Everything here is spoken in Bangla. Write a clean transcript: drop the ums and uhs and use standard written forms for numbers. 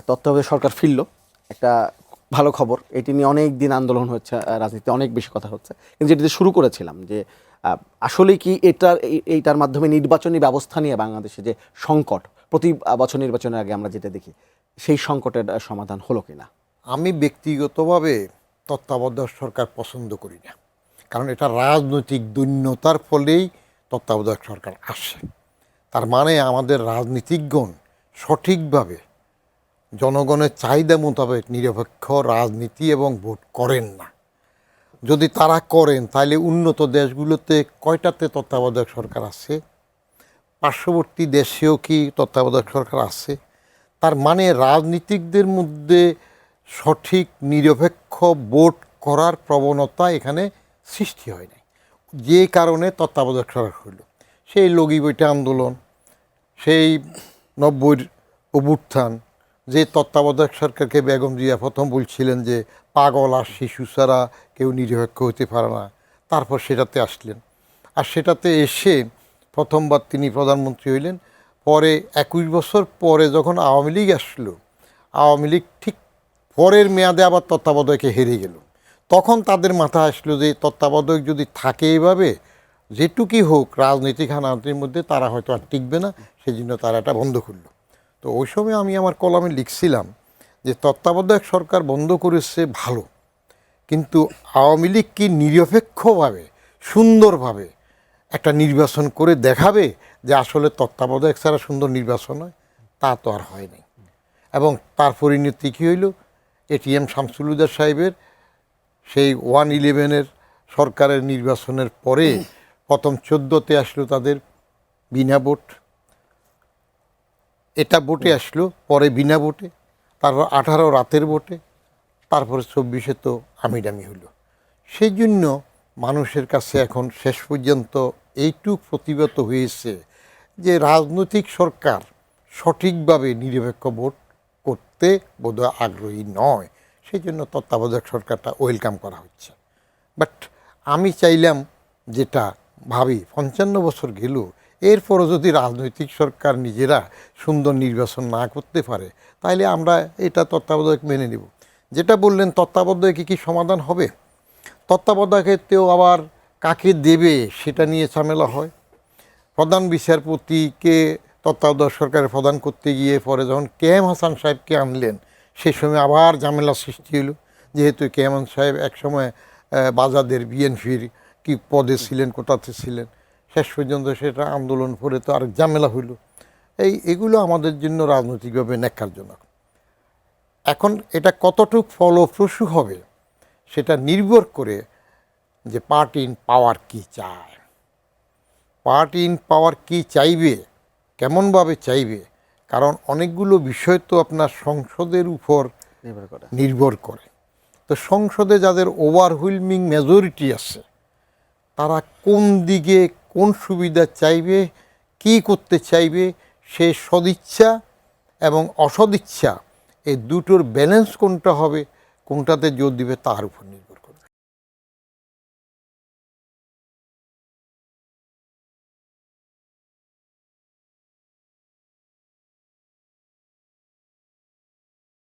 তত্ত্বাবধায়ক সরকার ফিরল, একটা ভালো খবর। এটি নিয়ে অনেক দিন আন্দোলন হচ্ছে, রাজনীতিতে অনেক বেশি কথা হচ্ছে, কিন্তু যেটিতে শুরু করেছিলাম যে আসলে কি এইটার মাধ্যমে নির্বাচনী ব্যবস্থা নিয়ে বাংলাদেশে যে সংকট, প্রতি বছর নির্বাচনের আগে আমরা যেটা দেখি, সেই সংকটের সমাধান হলো কিনা? আমি ব্যক্তিগতভাবে তত্ত্বাবধায়ক সরকার পছন্দ করি না, কারণ এটা রাজনৈতিক দৈন্যতার ফলেই তত্ত্বাবধায়ক সরকার আসে। তার মানে আমাদের রাজনীতিকগণ সঠিকভাবে জনগণের চাহিদা মোতাবেক নিরপেক্ষ রাজনীতি এবং ভোট করেন না। যদি তারা করেন তাহলে উন্নত দেশগুলোতে কয়টাতে তত্ত্বাবধায়ক সরকার আছে? পার্শ্ববর্তী দেশেও কি তত্ত্বাবধায়ক সরকার আছে? তার মানে রাজনীতিকদের মধ্যে সঠিক নিরপেক্ষ ভোট করার প্রবণতা এখানে সৃষ্টি হয় নাই, যে কারণে তত্ত্বাবধায়ক সরকার হইল। সেই লগি বইটা আন্দোলন, সেই 90-র অভ্যুত্থান, যে তত্ত্বাবধায়ক সরকারকে বেগম জিয়া প্রথম বলছিলেন যে পাগল আর শিশু ছাড়া কেউ নিরপেক্ষ হতে পারে না, তারপর সেটাতে আসলেন। আর সেটাতে এসে প্রথমবার তিনি প্রধানমন্ত্রী হইলেন। পরে 21 বছর পরে যখন আওয়ামী লীগ আসলো, আওয়ামী লীগ ঠিক পরের মেয়াদে আবার তত্ত্বাবধায়কে হেরে গেল। তখন তাদের মাথায় আসলো যে তত্ত্বাবধায়ক যদি থাকে এইভাবে, যেটুকুই হোক রাজনৈতিক হানাহানির মধ্যে তারা হয়তো আর টিকবে না, সেই জন্য তারা এটা বন্ধ করলো। তো ওই সময় আমি আমার কলামে লিখছিলাম যে তত্ত্বাবধায়ক সরকার বন্ধ করেছে ভালো, কিন্তু আওয়ামী লীগ কি নিরপেক্ষভাবে সুন্দরভাবে একটা নির্বাচন করে দেখাবে যে আসলে তত্ত্বাবধায়ক ছাড়া সুন্দর নির্বাচন হয়? তা তো আর হয় নাই। এবং তার পরিণতি কী হইল? এটিএম শামসুল হুদা সাহেবের সেই 111-এর সরকারের নির্বাচনের পরে প্রথম 14তে আসলো তাদের বিনা ভোট, এটা ভোটে আসলো, পরে বিনা ভোটে, তারপর 18 রাতের ভোটে, তারপরে 24-এ তো আমিডামি হলো। সেই জন্য মানুষের কাছে এখন শেষ পর্যন্ত এইটুক প্রতিবাদ হয়েছে যে রাজনৈতিক সরকার সঠিকভাবে নিরপেক্ষ ভোট করতে বোধহয় আগ্রহী নয়, সেই জন্য তত্ত্বাবধায়ক সরকারটা ওয়েলকাম করা হচ্ছে। বাট আমি চাইলাম, যেটা ভাবি 55 বছর গেল, এরপরও যদি রাজনৈতিক সরকার নিজেরা সুন্দর নির্বাচন না করতে পারে, তাহলে আমরা এটা তত্ত্বাবধায়ক মেনে নেব। যেটা বললেন তত্ত্বাবধায়কে কি সমাধান হবে? তত্ত্বাবধায়কেতেও আবার কাকে দেবে সেটা নিয়ে ঝামেলা হয়। প্রধান বিচারপতিকে তত্ত্বাবধায়ক সরকারের প্রধান করতে গিয়ে পরে যখন কেএম হাসান সাহেবকে আনলেন, সে সময় আবার ঝামেলা সৃষ্টি হলো, যেহেতু কেএম হাসান সাহেব একসময় বাজাদের বিএনপির কি পদে ছিলেন, কোথাতে ছিলেন, শেষ পর্যন্ত সেটা আন্দোলন করে তো আর ঝামেলা হইল। এগুলো আমাদের জন্য রাজনৈতিকভাবে ন্যাক্কারজনক। এখন এটা কতটুকু ফলপ্রসূ হবে সেটা নির্ভর করে যে পার্টি ইন পাওয়ার কী চায়, পার্টি ইন পাওয়ার কী চাইবে, কেমনভাবে চাইবে। কারণ অনেকগুলো বিষয় তো আপনার সংসদের উপর নির্ভর করে। তো সংসদে যাদের ওভারহুইলমিং মেজরিটি আছে, তারা কোন দিকে কোন সুবিধা চাইবে, কি করতে চাইবে, সে সদিচ্ছা এবং অসদিচ্ছা এই দুটোর ব্যালেন্স কোনটা হবে, কোনটাতে জোর দিবে, তার উপর নির্ভর।